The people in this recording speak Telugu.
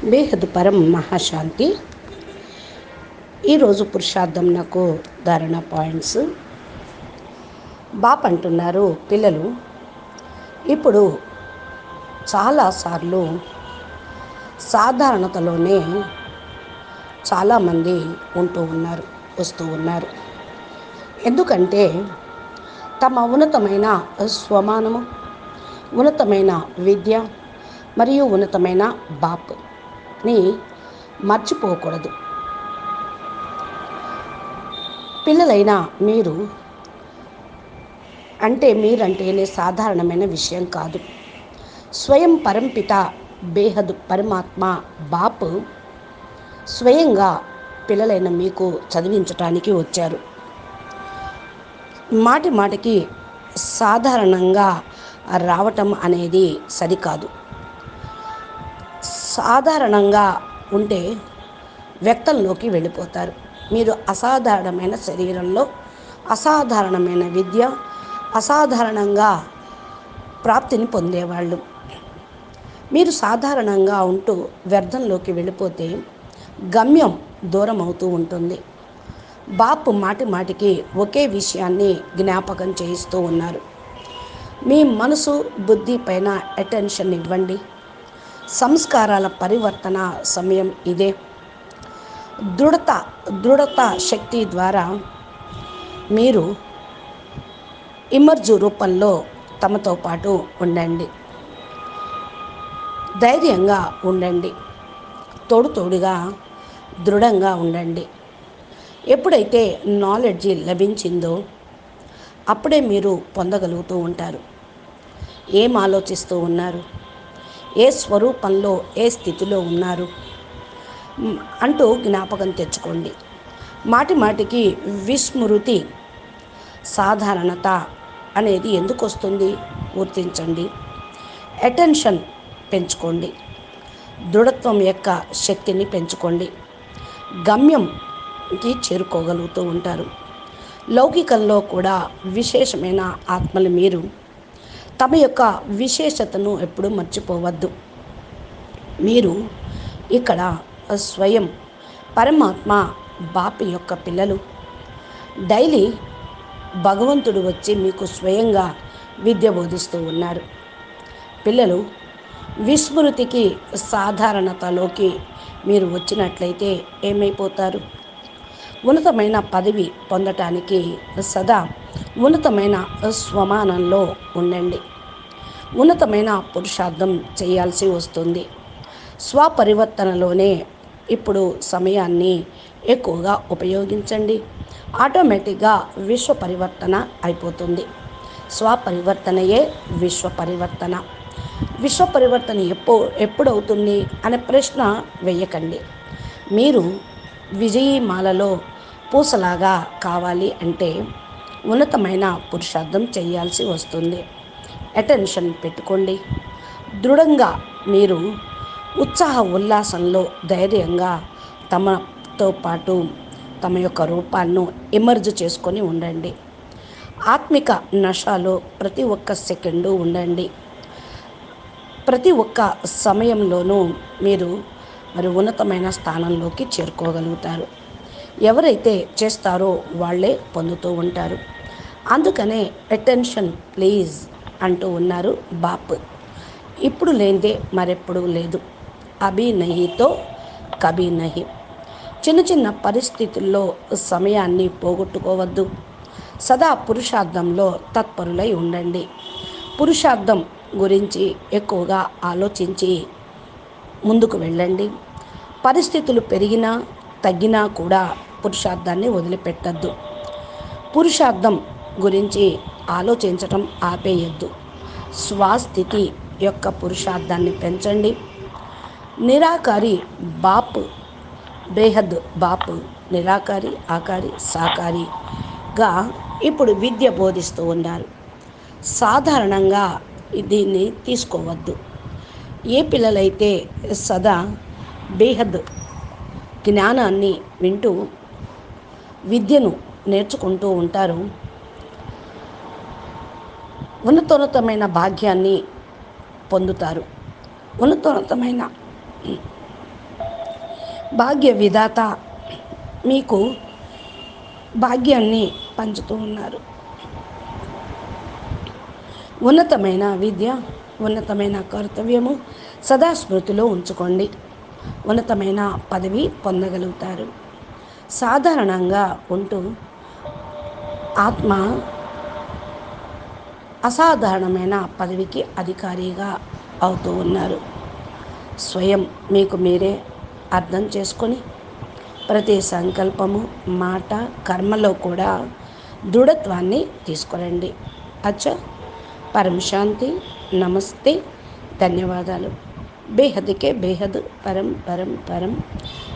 బేహద్ పరం మహాశాంతి. ఈరోజు పురుషార్థం నాకు ధారణ పాయింట్స్. బాప్ అంటున్నారు, పిల్లలు ఇప్పుడు చాలాసార్లు సాధారణతలోనే చాలామంది వస్తూ ఉన్నారు. ఎందుకంటే తమ ఉన్నతమైన స్వమానము, ఉన్నతమైన విద్య మరియు ఉన్నతమైన బాప్ని మర్చిపోకూడదు. పిల్లలైన మీరంటేనే సాధారణమైన విషయం కాదు. స్వయం పరంపిత బేహద్ పరమాత్మ బాప్ స్వయంగా పిల్లలైన మీకు చదివించటానికి వచ్చారు. మాటికి సాధారణంగా రావటం అనేది సరికాదు. సాధారణంగా ఉంటే వ్యక్తంలోకి వెళ్ళిపోతారు. మీరు అసాధారణమైన శరీరంలో, అసాధారణమైన విద్య, అసాధారణంగా ప్రాప్తిని పొందేవాళ్ళు. మీరు సాధారణంగా ఉంటూ వ్యర్థంలోకి వెళ్ళిపోతే గమ్యం దూరం అవుతూ ఉంటుంది. బాప్ మాటికి ఒకే విషయాన్ని జ్ఞాపకం చేయిస్తూ ఉన్నారు. మీ మనసు, బుద్ధి పైన అటెన్షన్ ఇవ్వండి. సంస్కారాల పరివర్తన సమయం ఇదే. దృఢత శక్తి ద్వారా మీరు ఇమర్జు రూపంలో తమతో పాటు ఉండండి. ధైర్యంగా ఉండండి. తోడుగా దృఢంగా ఉండండి. ఎప్పుడైతే నాలెడ్జి లభించిందో అప్పుడే మీరు పొందగలుగుతూ ఉంటారు. ఏం ఆలోచిస్తూ ఉన్నారు, ఏ స్వరూపంలో, ఏ స్థితిలో ఉన్నారు అంటూ జ్ఞాపకం తెచ్చుకోండి. మాటికి విస్మృతి, సాధారణత అనేది ఎందుకు వస్తుంది గుర్తించండి. అటెన్షన్ పెంచుకోండి. దృఢత్వం యొక్క శక్తిని పెంచుకోండి. గమ్యంకి చేరుకోగలుగుతూ ఉంటారు. లౌకికంలో కూడా విశేషమైన ఆత్మలు మీరు. తమ యొక్క విశేషతను ఎప్పుడూ మర్చిపోవద్దు. మీరు ఇక్కడ స్వయం పరమాత్మ బాప్ యొక్క పిల్లలు. డైలీ భగవంతుడు వచ్చి మీకు స్వయంగా విద్య బోధిస్తూ ఉన్నారు. పిల్లలు విస్మృతికి, సాధారణతలోకి మీరు వచ్చినట్లయితే ఏమైపోతారు? ఉన్నతమైన పదవి పొందటానికి సదా ఉన్నతమైన స్వమానంలో ఉండండి. ఉన్నతమైన పురుషార్థం చేయాల్సి వస్తుంది. స్వపరివర్తనలోనే ఇప్పుడు సమయాన్ని ఎక్కువగా ఉపయోగించండి. ఆటోమేటిక్గా విశ్వ పరివర్తన అయిపోతుంది. స్వపరివర్తనయే విశ్వ పరివర్తన. విశ్వ పరివర్తన ఎప్పుడవుతుంది అనే ప్రశ్న వేయకండి. మీరు విజయమాలలో పూసలాగా కావాలి అంటే ఉన్నతమైన పురుషార్థం చేయాల్సి వస్తుంది. అటెన్షన్ పెట్టుకోండి. దృఢంగా మీరు ఉత్సాహ ఉల్లాసంలో ధైర్యంగా తమతో పాటు తమ యొక్క రూపాన్ని ఎమర్జ్ చేసుకొని ఉండండి. ఆత్మిక నశాలో ప్రతి ఒక్క సెకండు ఉండండి. ప్రతి ఒక్క సమయంలోనూ మీరు ఉన్నతమైన స్థానంలోకి చేరుకోగలుగుతారు. ఎవరైతే చేస్తారో వాళ్ళే పొందుతూ ఉంటారు. అందుకనే అటెన్షన్ ప్లీజ్ అంటూ ఉన్నారు బాప్. ఇప్పుడు లేనిదే మరెప్పుడు లేదు. అభి నహితో కభీ నహి. చిన్న పరిస్థితుల్లో సమయాన్ని పోగొట్టుకోవద్దు. సదా పురుషార్థంలో తత్పరులై ఉండండి. పురుషార్థం గురించి ఎక్కువగా ఆలోచించి ముందుకు వెళ్ళండి. పరిస్థితులు పెరిగినా తగ్గినా కూడా పురుషార్థాన్ని వదిలిపెట్టద్దు. పురుషార్థం గురించి ఆలోచించటం ఆపేయద్దు. స్వస్థితి యొక్క పురుషార్థాన్ని పెంచండి. నిరాకారి బాప్, బేహద్ బాప్ నిరాకారి, ఆకారి, సాకారిగా ఇప్పుడు విద్య బోధిస్తూ ఉన్నారు. సాధారణంగా దీన్ని తీసుకోవద్దు. ఏ పిల్లలైతే సదా బేహద్ జ్ఞానాన్ని వింటూ విద్యను నేర్చుకుంటూ ఉంటారో ఉన్నతోన్నతమైన భాగ్యాన్ని పొందుతారు. ఉన్నతోన్నతమైన భాగ్య విధాత మీకు భాగ్యాన్ని పంచుతూ ఉన్నారు. ఉన్నతమైన విద్య, ఉన్నతమైన కర్తవ్యము సదా స్మృతిలో ఉంచుకోండి. ఉన్నతమైన పదవి పొందగలుగుతారు. సాధారణంగా ఉంటూ ఆత్మ అసాధారణమైన పదవికి అధికారిగా అవుతూ ఉన్నారు. స్వయం మీకు మీరే అర్థం చేసుకొని ప్రతి సంకల్పము, మాట, కర్మలో కూడా దృఢత్వాన్ని తీసుకురండి. అచ్చా, పరం శాంతి. నమస్తే, ధన్యవాదాలు. బేహద్కే బేహద్ పరం పరం పరం.